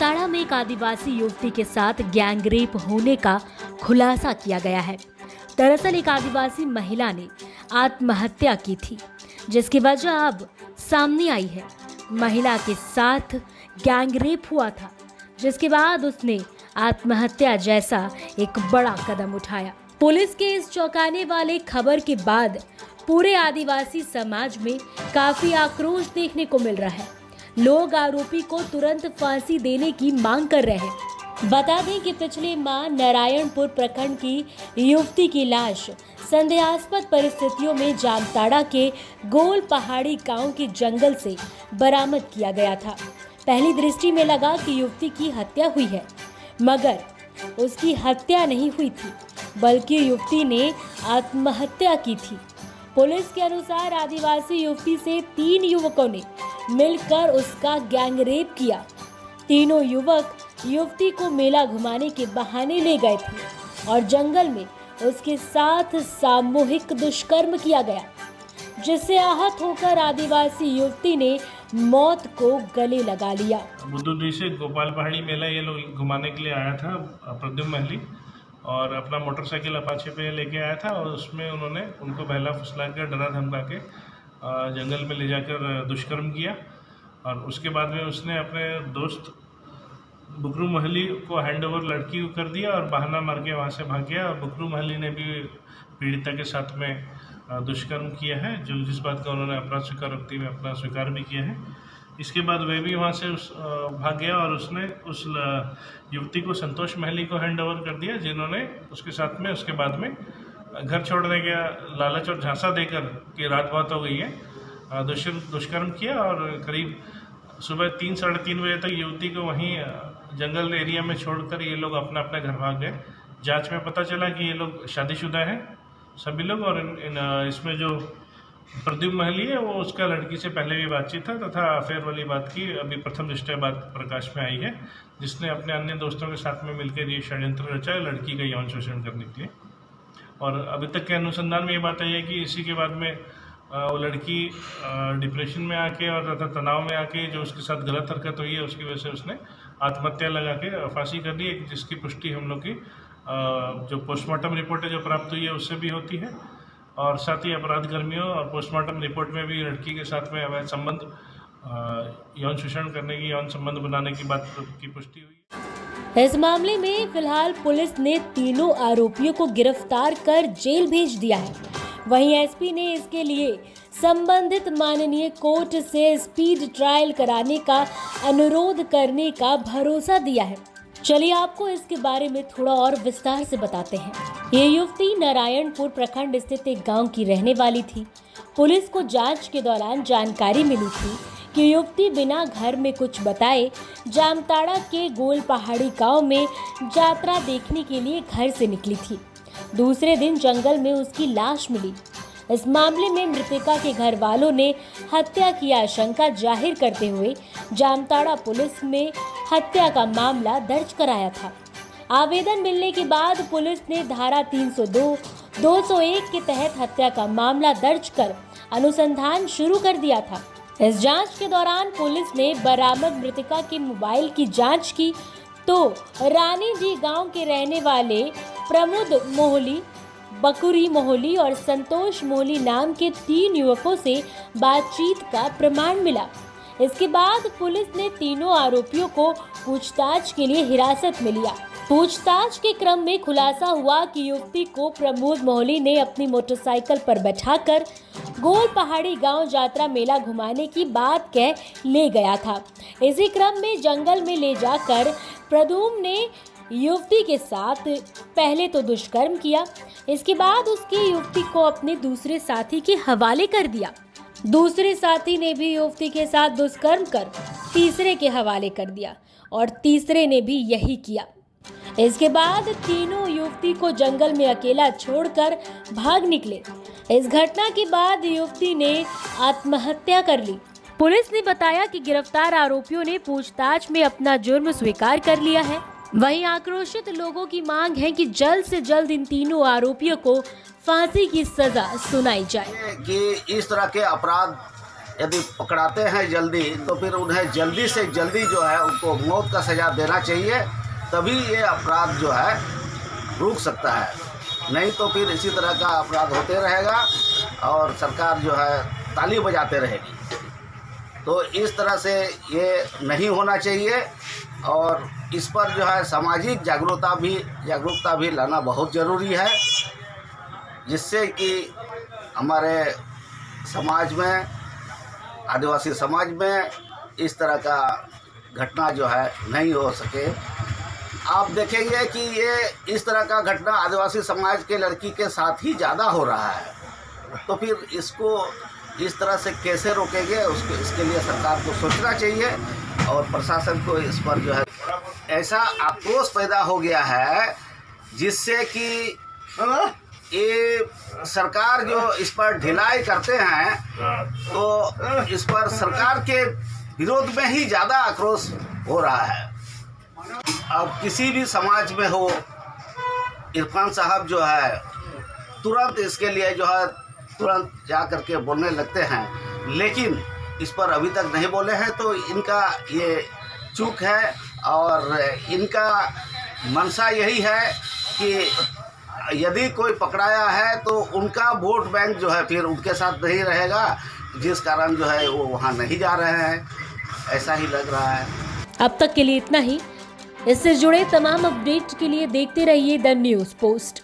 जामताड़ा में एक आदिवासी युवती के साथ गैंग रेप होने का खुलासा किया गया है। दरअसल एक आदिवासी महिला ने आत्महत्या की थी, जिसकी वजह अब सामने आई है। महिला के साथ गैंग रेप हुआ था, जिसके बाद उसने आत्महत्या जैसा एक बड़ा कदम उठाया। पुलिस के इस चौंकाने वाले खबर के बाद पूरे आदिवासी समाज में काफी आक्रोश देखने को मिल रहा है। लोग आरोपी को तुरंत फांसी देने की मांग कर रहे हैं। बता दें कि पिछले माह नारायणपुर प्रखंड की युवती की लाश संदेहास्पद परिस्थितियों में जामताड़ा के गोल पहाड़ी गांव के जंगल से बरामद किया गया था। पहली दृष्टि में लगा कि युवती की हत्या हुई है, मगर उसकी हत्या नहीं हुई थी, बल्कि युवती ने आत्महत्या की थी। पुलिस के अनुसार आदिवासी युवती से 3 युवकों ने मिलकर उसका गैंग रेप किया। तीनों युवक युवती को मेला घुमाने के बहाने ले गए थे और जंगल में उसके साथ सामूहिक दुष्कर्म किया गया, जिससे आहत होकर आदिवासी युवती ने मौत को गले लगा लिया। बुद्धूडी से गोपाल पहाड़ी मेला ये लोग घुमाने के लिए आया था प्रद्युम्न महली, और अपना मोटरसाइकिल अपाचे पे लेके आया था, और उसमें उन्होंने उनको बहला फुसला कर डरा धमका के जंगल में ले जाकर दुष्कर्म किया। और उसके बाद में उसने अपने दोस्त बुकरू महली को हैंडओवर लड़की को कर दिया और बहाना मार के वहाँ से भाग गया। और बुकरू महली ने भी पीड़िता के साथ में दुष्कर्म किया है, जो जिस बात का उन्होंने अपराध स्वीकारोक्ति में अपना स्वीकार भी किया है। इसके बाद वह भी वहाँ से भाग गया और उसने उस युवती को संतोष महली को हैंडओवर कर दिया, जिन्होंने उसके साथ में उसके बाद में घर छोड़ने का लालच और झांसा देकर कि रात बात हो गई है, दुष्कर्म किया। और करीब सुबह 3 साढ़े 3 बजे तक युवती को वहीं जंगल एरिया में छोड़कर ये लोग अपना अपना घर भाग गए। जांच में पता चला कि ये लोग शादीशुदा हैं सभी लोग, और इसमें जो प्रद्युम्न महली है वो उसका लड़की से पहले भी बातचीत था तथा अफेयर वाली बात की अभी प्रथम दृष्टया बात प्रकाश में आई है, जिसने अपने अन्य दोस्तों के साथ में मिलकर ये षड्यंत्र रचा है लड़की का यौन शोषण करने के लिए। और अभी तक के अनुसंधान में ये बात आई है कि इसी के बाद में वो लड़की डिप्रेशन में आके और तथा तनाव में आके जो उसके साथ गलत हरकत हुई है उसकी वजह से उसने आत्महत्या लगा के फांसी कर ली है, जिसकी पुष्टि हम लोग की जो पोस्टमार्टम रिपोर्ट है जो प्राप्त हुई है उससे भी होती है। और साथ ही अपराध कर्मियों और पोस्टमार्टम रिपोर्ट में भी लड़की के साथ में अवैध संबंध यौन शोषण करने की यौन संबंध बनाने की बात की पुष्टि हुई। इस मामले में फिलहाल पुलिस ने तीनों आरोपियों को गिरफ्तार कर जेल भेज दिया है। वहीं एसपी ने इसके लिए संबंधित माननीय कोर्ट से स्पीड ट्रायल कराने का अनुरोध करने का भरोसा दिया है। चलिए आपको इसके बारे में थोड़ा और विस्तार से बताते हैं। ये युवती नारायणपुर प्रखंड स्थित एक गांव की रहने वाली थी। पुलिस को जांच के दौरान जानकारी मिली थी कि युवती बिना घर में कुछ बताए जामताड़ा के गोल पहाड़ी गांव में यात्रा देखने के लिए घर से निकली थी। दूसरे दिन जंगल में उसकी लाश मिली। इस मामले में मृतका के घर वालों ने हत्या की आशंका जाहिर करते हुए जामताड़ा पुलिस में हत्या का मामला दर्ज कराया था। आवेदन मिलने के बाद पुलिस ने धारा 302, 201 के तहत हत्या का मामला दर्ज कर अनुसंधान शुरू कर दिया था। इस जांच के दौरान पुलिस ने बरामद मृतका के मोबाइल की जांच की तो रानी जी गांव के रहने वाले प्रमुद मोहली, बकुरी मोहली और संतोष मोहली नाम के 3 युवकों से बातचीत का प्रमाण मिला। इसके बाद पुलिस ने तीनों आरोपियों को पूछताछ के लिए हिरासत में लिया। पूछताछ के क्रम में खुलासा हुआ कि युवती को प्रमोद मोहली ने अपनी मोटरसाइकिल पर बैठाकर गोल पहाड़ी गांव यात्रा मेला घुमाने की बात कह ले गया था। इसी क्रम में जंगल में ले जाकर प्रद्युम्न ने युवती के साथ पहले तो दुष्कर्म किया, इसके बाद उसकी युवती को अपने दूसरे साथी के हवाले कर दिया। दूसरे साथी ने भी युवती के साथ दुष्कर्म कर तीसरे के हवाले कर दिया और तीसरे ने भी यही किया। इसके बाद तीनों युवती को जंगल में अकेला छोड़कर भाग निकले। इस घटना के बाद युवती ने आत्महत्या कर ली। पुलिस ने बताया कि गिरफ्तार आरोपियों ने पूछताछ में अपना जुर्म स्वीकार कर लिया है। वहीं आक्रोशित लोगों की मांग है कि जल्द से जल्द इन तीनों आरोपियों को फांसी की सजा सुनाई जाए। कि इस तरह के अपराध यदि पकड़ाते हैं जल्दी तो फिर उन्हें जल्दी से जल्दी जो है उनको मौत का सज़ा देना चाहिए, तभी ये अपराध जो है रुक सकता है। नहीं तो फिर इसी तरह का अपराध होते रहेगा और सरकार जो है ताली बजाते रहेगी। तो इस तरह से ये नहीं होना चाहिए और इस पर जो है सामाजिक जागरूकता भी लाना बहुत ज़रूरी है, जिससे कि हमारे समाज में, आदिवासी समाज में इस तरह का घटना जो है नहीं हो सके। आप देखेंगे कि ये इस तरह का घटना आदिवासी समाज के लड़की के साथ ही ज़्यादा हो रहा है, तो फिर इसको इस तरह से कैसे रोकेंगे, इसके लिए सरकार को सोचना चाहिए और प्रशासन को इस पर जो है ऐसा आक्रोश पैदा हो गया है जिससे कि ये सरकार जो इस पर ढिलाई करते हैं तो इस पर सरकार के विरोध में ही ज़्यादा आक्रोश हो रहा है। अब किसी भी समाज में हो, इरफान साहब जो है तुरंत इसके लिए जो है तुरंत जा कर के बोलने लगते हैं, लेकिन इस पर अभी तक नहीं बोले हैं, तो इनका ये चूक है और इनका मंशा यही है कि यदि कोई पकड़ाया है तो उनका वोट बैंक जो है फिर उनके साथ नहीं रहेगा, जिस कारण जो है वो वहाँ नहीं जा रहे हैं, ऐसा ही लग रहा है। अब तक के लिए इतना ही। इससे जुड़े तमाम अपडेट के लिए देखते रहिए द न्यूज़ पोस्ट।